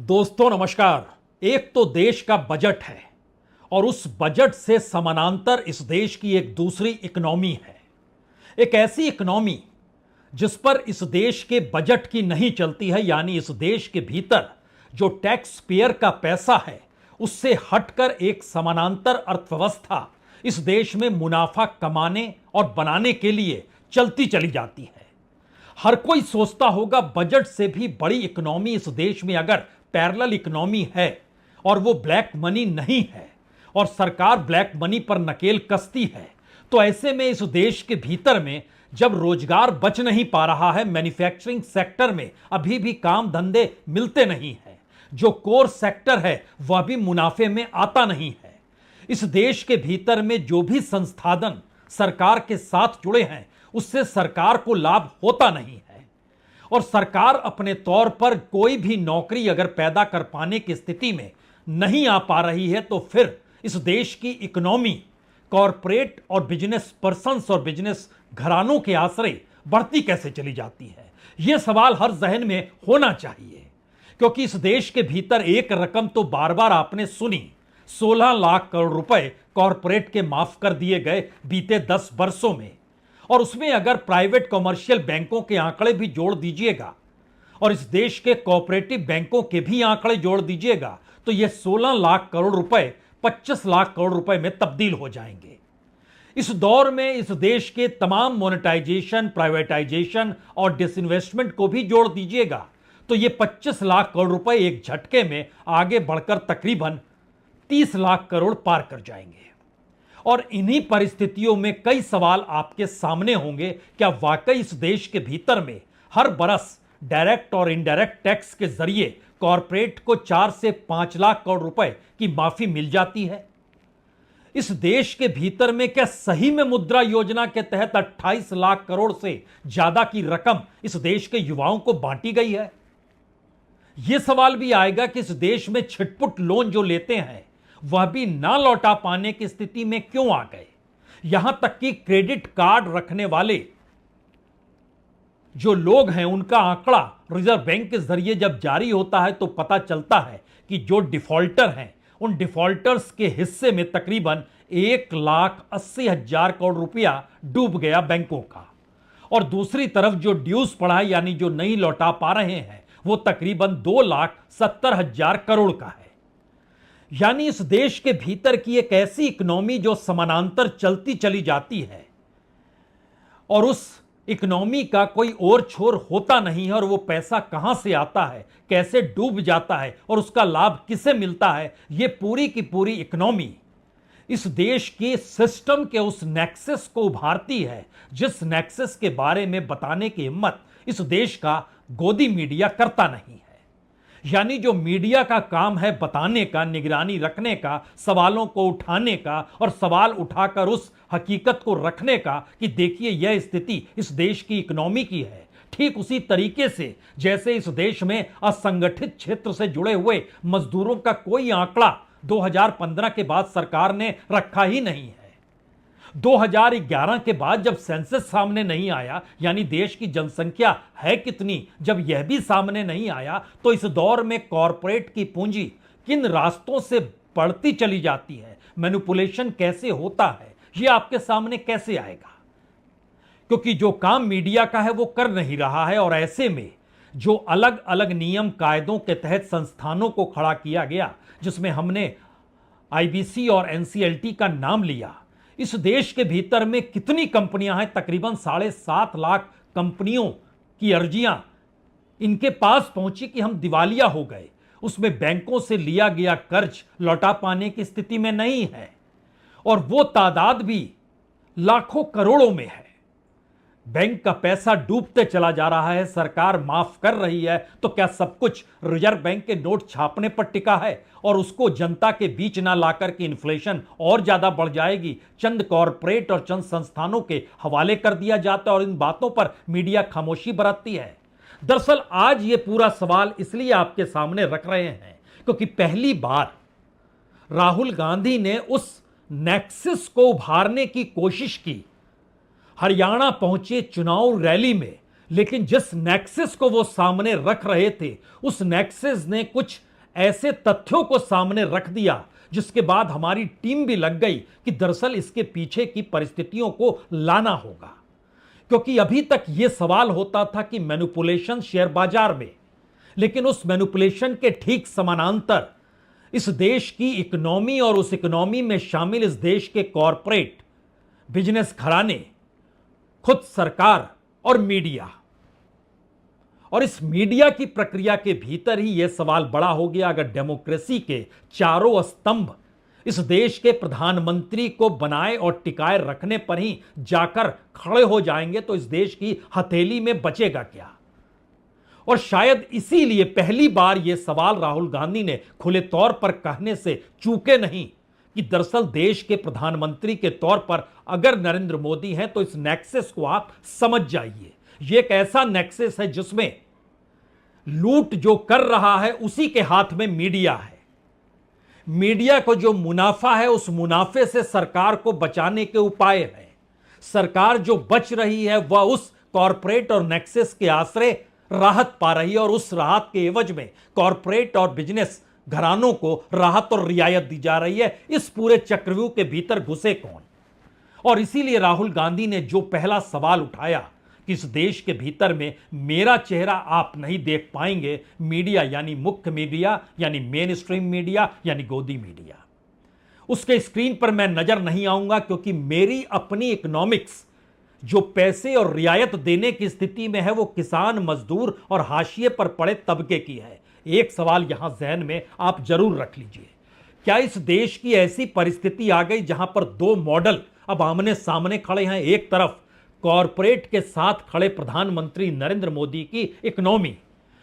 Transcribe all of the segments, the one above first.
दोस्तों नमस्कार। एक तो देश का बजट है और उस बजट से समानांतर इस देश की एक दूसरी इकोनॉमी है। एक ऐसी इकोनॉमी जिस पर इस देश के बजट की नहीं चलती है, यानी इस देश के भीतर जो टैक्स पेयर का पैसा है उससे हटकर एक समानांतर अर्थव्यवस्था इस देश में मुनाफा कमाने और बनाने के लिए चलती चली जाती है। हर कोई सोचता होगा बजट से भी बड़ी इकोनॉमी इस देश में अगर पैरेलल इकोनॉमी है और वो ब्लैक मनी नहीं है और सरकार ब्लैक मनी पर नकेल कसती है, तो ऐसे में इस देश के भीतर में जब रोजगार बच नहीं पा रहा है, मैन्युफैक्चरिंग सेक्टर में अभी भी काम धंधे मिलते नहीं है, जो कोर सेक्टर है वह भी मुनाफे में आता नहीं है, इस देश के भीतर में जो भी संसाधन सरकार के साथ जुड़े हैं उससे सरकार को लाभ होता नहीं है और सरकार अपने तौर पर कोई भी नौकरी अगर पैदा कर पाने की स्थिति में नहीं आ पा रही है, तो फिर इस देश की इकोनॉमी कॉरपोरेट और बिजनेस पर्सन्स और बिजनेस घरानों के आश्रय बढ़ती कैसे चली जाती है। यह सवाल हर जहन में होना चाहिए, क्योंकि इस देश के भीतर एक रकम तो बार बार आपने सुनी, 16 लाख करोड़ रुपए कॉरपोरेट के माफ कर दिए गए बीते 10 वर्षों में, और उसमें अगर प्राइवेट कॉमर्शियल बैंकों के आंकड़े भी जोड़ दीजिएगा और इस देश के कोऑपरेटिव बैंकों के भी आंकड़े जोड़ दीजिएगा तो यह 16 लाख करोड़ रुपए 25 लाख करोड़ रुपए में तब्दील हो जाएंगे। इस दौर में इस देश के तमाम मोनेटाइजेशन, प्राइवेटाइजेशन और डिसइन्वेस्टमेंट को भी जोड़ दीजिएगा तो यह 25 लाख करोड़ रुपए एक झटके में आगे बढ़कर तकरीबन 30 लाख करोड़ पार कर जाएंगे। और इन्हीं परिस्थितियों में कई सवाल आपके सामने होंगे, क्या वाकई इस देश के भीतर में हर बरस डायरेक्ट और इनडायरेक्ट टैक्स के जरिए कॉरपोरेट को 4 से 5 लाख करोड़ रुपए की माफी मिल जाती है? इस देश के भीतर में क्या सही में मुद्रा योजना के तहत 28 लाख करोड़ से ज्यादा की रकम इस देश के युवाओं को बांटी गई है? यह सवाल भी आएगा कि इस देश में छिटपुट लोन जो लेते हैं वह भी ना लौटा पाने की स्थिति में क्यों आ गए। यहां तक कि क्रेडिट कार्ड रखने वाले जो लोग हैं उनका आंकड़ा रिजर्व बैंक के जरिए जब जारी होता है तो पता चलता है कि जो डिफॉल्टर हैं उन डिफॉल्टर्स के हिस्से में तकरीबन 1,80,000 करोड़ रुपया डूब गया बैंकों का, और दूसरी तरफ जो ड्यूज पड़ा है यानी जो नहीं लौटा पा रहे हैं वो तकरीबन 2,70,000 करोड़ का है। यानी इस देश के भीतर की एक ऐसी इकोनॉमी जो समानांतर चलती चली जाती है और उस इकोनॉमी का कोई और छोर होता नहीं है, और वो पैसा कहां से आता है, कैसे डूब जाता है और उसका लाभ किसे मिलता है, ये पूरी की पूरी इकोनॉमी इस देश के सिस्टम के उस नेक्सस को उभारती है जिस नेक्सस के बारे में बताने की हिम्मत इस देश का गोदी मीडिया करता नहीं है। यानी जो मीडिया का काम है बताने का, निगरानी रखने का, सवालों को उठाने का और सवाल उठाकर उस हकीकत को रखने का कि देखिए यह स्थिति इस देश की इकोनॉमी की है, ठीक उसी तरीके से जैसे इस देश में असंगठित क्षेत्र से जुड़े हुए मजदूरों का कोई आंकड़ा 2015 के बाद सरकार ने रखा ही नहीं है। 2011 के बाद जब सेंसस सामने नहीं आया, यानी देश की जनसंख्या है कितनी, जब यह भी सामने नहीं आया, तो इस दौर में कॉरपोरेट की पूंजी किन रास्तों से बढ़ती चली जाती है, मैनिपुलेशन कैसे होता है, यह आपके सामने कैसे आएगा? क्योंकि जो काम मीडिया का है वो कर नहीं रहा है, और ऐसे में जो अलग अलग नियम कायदों के तहत संस्थानों को खड़ा किया गया, जिसमें हमने आईबीसी और एनसीएलटी का नाम लिया, इस देश के भीतर में कितनी कंपनियां हैं, तकरीबन 7.5 लाख कंपनियों की अर्जियां इनके पास पहुंची कि हम दिवालिया हो गए। उसमें बैंकों से लिया गया कर्ज लौटा पाने की स्थिति में नहीं है, और वो तादाद भी लाखों करोड़ों में है। बैंक का पैसा डूबते चला जा रहा है, सरकार माफ कर रही है, तो क्या सब कुछ रिजर्व बैंक के नोट छापने पर टिका है और उसको जनता के बीच ना लाकर के इन्फ्लेशन और ज्यादा बढ़ जाएगी, चंद कॉरपोरेट और चंद संस्थानों के हवाले कर दिया जाता है और इन बातों पर मीडिया खामोशी बरतती है? दरअसल आज ये पूरा सवाल इसलिए आपके सामने रख रहे हैं क्योंकि पहली बार राहुल गांधी ने उस नेक्सस को उभारने की कोशिश की हरियाणा पहुंचे चुनाव रैली में, लेकिन जिस नेक्सस को वो सामने रख रहे थे उस नेक्सस ने कुछ ऐसे तथ्यों को सामने रख दिया जिसके बाद हमारी टीम भी लग गई कि दरअसल इसके पीछे की परिस्थितियों को लाना होगा। क्योंकि अभी तक यह सवाल होता था कि मैनिपुलेशन शेयर बाजार में, लेकिन उस मैनिपुलेशन के ठीक समानांतर इस देश की इकोनॉमी और उस इकोनॉमी में शामिल इस देश के कॉरपोरेट बिजनेस घराने, खुद सरकार और मीडिया, और इस मीडिया की प्रक्रिया के भीतर ही यह सवाल बड़ा हो गया, अगर डेमोक्रेसी के चारों स्तंभ इस देश के प्रधानमंत्री को बनाए और टिकाए रखने पर ही जाकर खड़े हो जाएंगे तो इस देश की हथेली में बचेगा क्या। और शायद इसीलिए पहली बार यह सवाल राहुल गांधी ने खुले तौर पर कहने से चूके नहीं कि दरअसल देश के प्रधानमंत्री के तौर पर अगर नरेंद्र मोदी हैं तो इस नेक्सस को आप समझ जाइए। यह एक ऐसा नेक्सस है जिसमें लूट जो कर रहा है उसी के हाथ में मीडिया है। मीडिया को जो मुनाफा है उस मुनाफे से सरकार को बचाने के उपाय हैं। सरकार जो बच रही है वह उस कॉरपोरेट और नेक्सस के आश्रय राहत पा रही है, और उस राहत के एवज में कॉरपोरेट और बिजनेस घरानों को राहत और रियायत दी जा रही है। इस पूरे चक्रव्यूह के भीतर घुसे कौन? और इसीलिए राहुल गांधी ने जो पहला सवाल उठाया कि इस देश के भीतर में मेरा चेहरा आप नहीं देख पाएंगे, मीडिया यानी मुख्य मीडिया यानी मेन स्ट्रीम मीडिया यानी गोदी मीडिया, उसके स्क्रीन पर मैं नजर नहीं आऊंगा, क्योंकि मेरी अपनी इकोनॉमिक्स जो पैसे और रियायत देने की स्थिति में है वो किसान, मजदूर और हाशिए पर पड़े तबके की है। एक सवाल यहां जहन में आप जरूर रख लीजिए, क्या इस देश की ऐसी परिस्थिति आ गई जहां पर दो मॉडल अब आमने सामने खड़े हैं? एक तरफ कॉरपोरेट के साथ खड़े प्रधानमंत्री नरेंद्र मोदी की इकोनॉमी,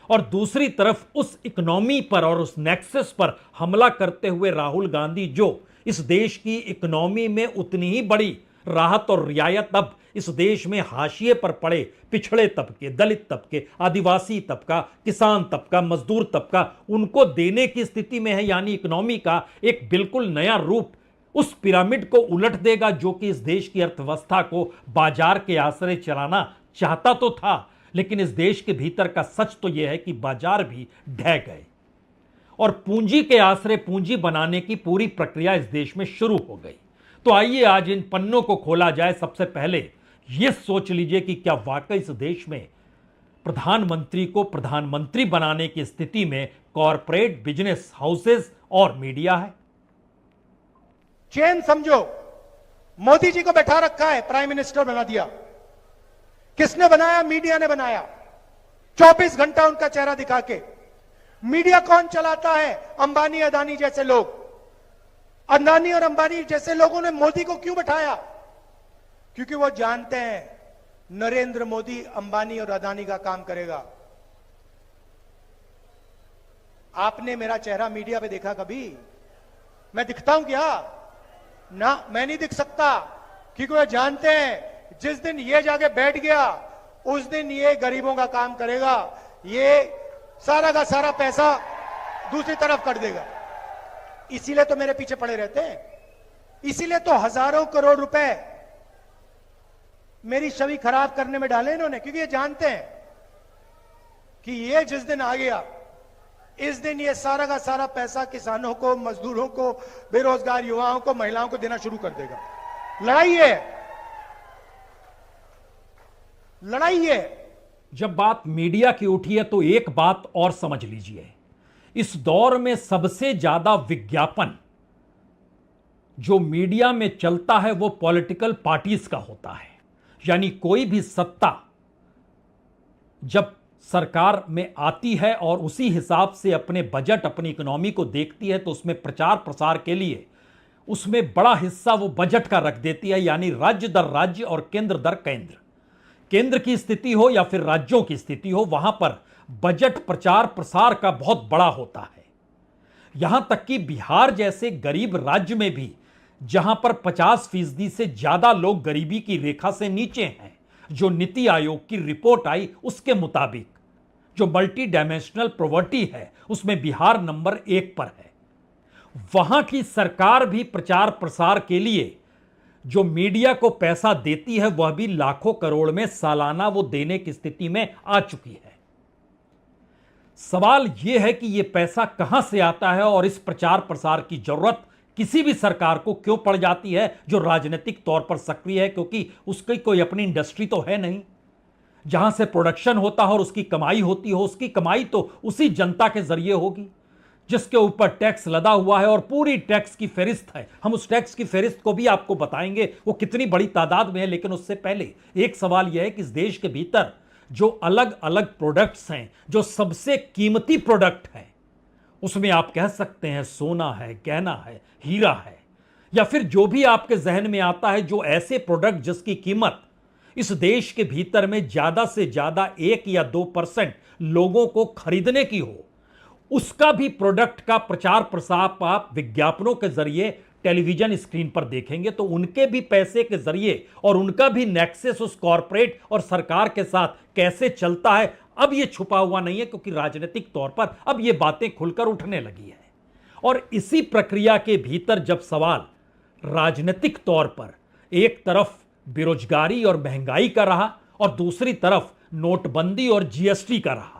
और दूसरी तरफ उस इकोनॉमी पर और उस नेक्सस पर हमला करते हुए राहुल गांधी, जो इस देश की इकोनॉमी में उतनी ही बड़ी राहत और रियायत अब इस देश में हाशिए पर पड़े पिछड़े तबके, दलित तबके, आदिवासी तबका, किसान तबका, मजदूर तबका, उनको देने की स्थिति में है। यानी इकोनॉमी का एक बिल्कुल नया रूप उस पिरामिड को उलट देगा जो कि इस देश की अर्थव्यवस्था को बाजार के आश्रय चलाना चाहता तो था, लेकिन इस देश के भीतर का सच तो यह है कि बाजार भी ढह गए और पूंजी के आश्रय पूंजी बनाने की पूरी प्रक्रिया इस देश में शुरू हो गई। तो आइए आज इन पन्नों को खोला जाए। सबसे पहले यह सोच लीजिए कि क्या वाकई इस देश में प्रधानमंत्री को प्रधानमंत्री बनाने की स्थिति में कॉरपोरेट, बिजनेस हाउसेस और मीडिया है? चेन समझो, मोदी जी को बैठा रखा है, प्राइम मिनिस्टर बना दिया। किसने बनाया? मीडिया ने बनाया। 24 घंटा उनका चेहरा दिखा के। मीडिया कौन चलाता है? अंबानी, अदानी जैसे लोग। अदानी और अंबानी जैसे लोगों ने मोदी को क्यों बैठाया? क्योंकि वो जानते हैं नरेंद्र मोदी अंबानी और अदानी का काम करेगा। आपने मेरा चेहरा मीडिया पे देखा कभी? मैं दिखता हूं क्या? ना, मैं नहीं दिख सकता, क्योंकि वो जानते हैं जिस दिन ये जाके बैठ गया उस दिन ये गरीबों का काम करेगा, ये सारा का सारा पैसा दूसरी तरफ कर देगा। इसीलिए तो मेरे पीछे पड़े रहते हैं, इसीलिए तो हजारों करोड़ रुपए मेरी छवि खराब करने में डाले इन्होंने, क्योंकि ये जानते हैं कि ये जिस दिन आ गया इस दिन ये सारा का सारा पैसा किसानों को, मजदूरों को, बेरोजगार युवाओं को, महिलाओं को देना शुरू कर देगा। लड़ाई है, लड़ाई है। जब बात मीडिया की उठी है तो एक बात और समझ लीजिए, इस दौर में सबसे ज्यादा विज्ञापन जो मीडिया में चलता है वो पॉलिटिकल पार्टीज का होता है। यानी कोई भी सत्ता जब सरकार में आती है और उसी हिसाब से अपने बजट, अपनी इकोनॉमी को देखती है तो उसमें प्रचार प्रसार के लिए उसमें बड़ा हिस्सा वो बजट का रख देती है। यानी राज्य दर राज्य और केंद्र दर केंद्र, केंद्र की स्थिति हो या फिर राज्यों की स्थिति हो, वहां पर बजट प्रचार प्रसार का बहुत बड़ा होता है। यहां तक कि बिहार जैसे गरीब राज्य में भी, जहां पर 50% से ज्यादा लोग गरीबी की रेखा से नीचे हैं, जो नीति आयोग की रिपोर्ट आई उसके मुताबिक जो मल्टी डायमेंशनल पॉवर्टी है उसमें बिहार नंबर 1 पर है। वहां की सरकार भी प्रचार प्रसार के लिए जो मीडिया को पैसा देती है वह भी लाखों करोड़ में सालाना वो देने की स्थिति में आ चुकी है। सवाल यह है कि यह पैसा कहां से आता है और इस प्रचार प्रसार की जरूरत किसी भी सरकार को क्यों पड़ जाती है जो राजनीतिक तौर पर सक्रिय है, क्योंकि उसकी कोई अपनी इंडस्ट्री तो है नहीं जहां से प्रोडक्शन होता हो और उसकी कमाई होती हो। उसकी कमाई तो उसी जनता के जरिए होगी जिसके ऊपर टैक्स लदा हुआ है और पूरी टैक्स की फेरिस्त है। हम उस टैक्स की फेरिस्त को भी आपको बताएंगे वो कितनी बड़ी तादाद में है। लेकिन उससे पहले एक सवाल यह है कि इस देश के भीतर जो अलग अलग प्रोडक्ट्स हैं, जो सबसे कीमती प्रोडक्ट है, उसमें आप कह सकते हैं सोना है, गहना है, हीरा है, या फिर जो भी आपके जहन में आता है, जो ऐसे प्रोडक्ट जिसकी कीमत इस देश के भीतर में ज्यादा से ज्यादा 1 या 2% लोगों को खरीदने की हो, उसका भी प्रोडक्ट का प्रचार प्रसार आप विज्ञापनों के जरिए टेलीविजन स्क्रीन पर देखेंगे तो उनके भी पैसे के जरिए और उनका भी नेक्सस उस कॉरपोरेट और सरकार के साथ कैसे चलता है, अब यह छुपा हुआ नहीं है, क्योंकि राजनीतिक तौर पर अब यह बातें खुलकर उठने लगी है। और इसी प्रक्रिया के भीतर जब सवाल राजनीतिक तौर पर एक तरफ बेरोजगारी और महंगाई का रहा और दूसरी तरफ नोटबंदी और जीएसटी का रहा,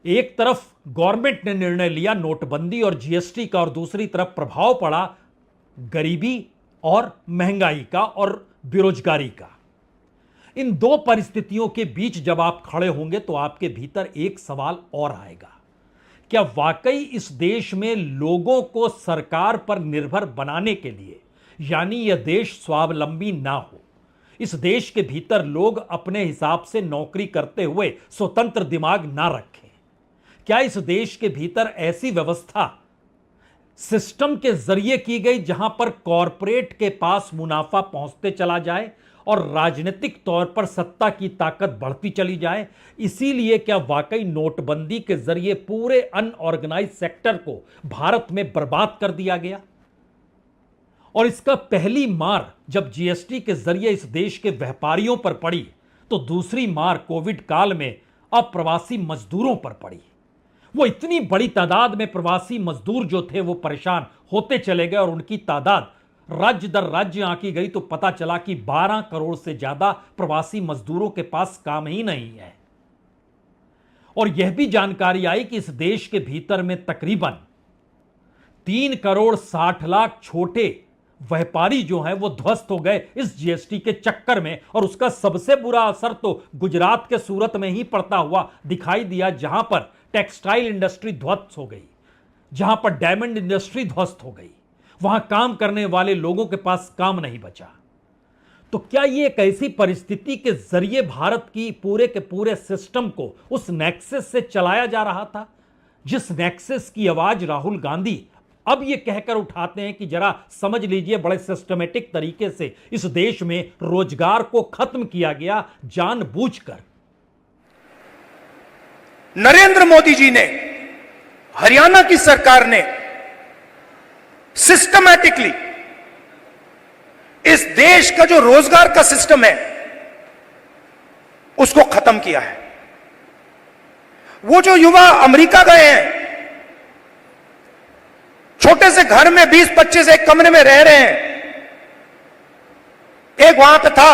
एक तरफ गवर्नमेंट ने निर्णय लिया नोटबंदी और जीएसटी का और दूसरी तरफ प्रभाव पड़ा गरीबी और महंगाई का और बेरोजगारी का। इन दो परिस्थितियों के बीच जब आप खड़े होंगे तो आपके भीतर एक सवाल और आएगा, क्या वाकई इस देश में लोगों को सरकार पर निर्भर बनाने के लिए, यानी यह देश स्वावलंबी ना हो, इस देश के भीतर लोग अपने हिसाब से नौकरी करते हुए स्वतंत्र दिमाग ना रखें, क्या इस देश के भीतर ऐसी व्यवस्था सिस्टम के जरिए की गई जहां पर कॉरपोरेट के पास मुनाफा पहुंचते चला जाए और राजनीतिक तौर पर सत्ता की ताकत बढ़ती चली जाए? इसीलिए क्या वाकई नोटबंदी के जरिए पूरे अनऑर्गेनाइज सेक्टर को भारत में बर्बाद कर दिया गया? और इसका पहली मार जब जीएसटी के जरिए इस देश के व्यापारियों पर पड़ी तो दूसरी मार कोविड काल में अप्रवासी मजदूरों पर पड़ी। वो इतनी बड़ी तादाद में प्रवासी मजदूर जो थे वो परेशान होते चले गए और उनकी तादाद राज्य दर राज्य आंकी गई तो पता चला कि 12 करोड़ से ज्यादा प्रवासी मजदूरों के पास काम ही नहीं है। और यह भी जानकारी आई कि इस देश के भीतर में तकरीबन 3 करोड़ 60 लाख छोटे व्यापारी जो हैं वो ध्वस्त हो गए इस जीएसटी के चक्कर में। और उसका सबसे बुरा असर तो गुजरात के सूरत में ही पड़ता हुआ दिखाई दिया, जहां पर टेक्सटाइल इंडस्ट्री ध्वस्त हो गई, जहां पर डायमंड इंडस्ट्री ध्वस्त हो गई, वहां काम करने वाले लोगों के पास काम नहीं बचा। तो क्या यह एक ऐसी परिस्थिति के जरिए भारत की पूरे के पूरे सिस्टम को उस नेक्सस से चलाया जा रहा था, जिस नेक्सस की आवाज राहुल गांधी अब यह कहकर उठाते हैं कि जरा समझ लीजिए बड़े सिस्टमेटिक तरीके से इस देश में रोजगार को खत्म किया गया जानबूझकर? नरेंद्र मोदी जी ने, हरियाणा की सरकार ने सिस्टमैटिकली इस देश का जो रोजगार का सिस्टम है उसको खत्म किया है। वो जो युवा अमेरिका गए हैं, छोटे से घर में 20-25 एक कमरे में रह रहे हैं, एक वहां पे था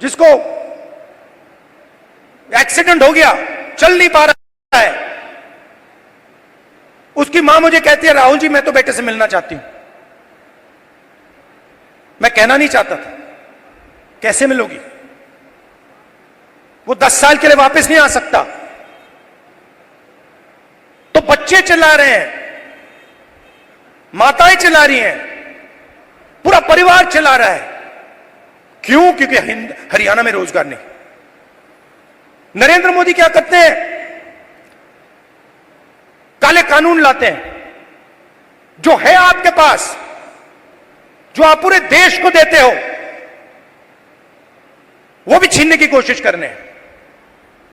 जिसको एक्सीडेंट हो गया, चल नहीं पा रहा है, उसकी मां मुझे कहती है राहुल जी मैं तो बेटे से मिलना चाहती हूं। मैं कहना नहीं चाहता था, कैसे मिलोगी, वो 10 साल के लिए वापस नहीं आ सकता। तो बच्चे चिल्ला रहे हैं, माताएं चिल्ला रही हैं, पूरा परिवार चिल्ला रहा है। क्यों? क्योंकि हरियाणा में रोजगार नहीं। नरेंद्र मोदी क्या करते हैं? काले कानून लाते हैं, जो है आपके पास, जो आप पूरे देश को देते हो, वो भी छीनने की कोशिश कर रहे हैं।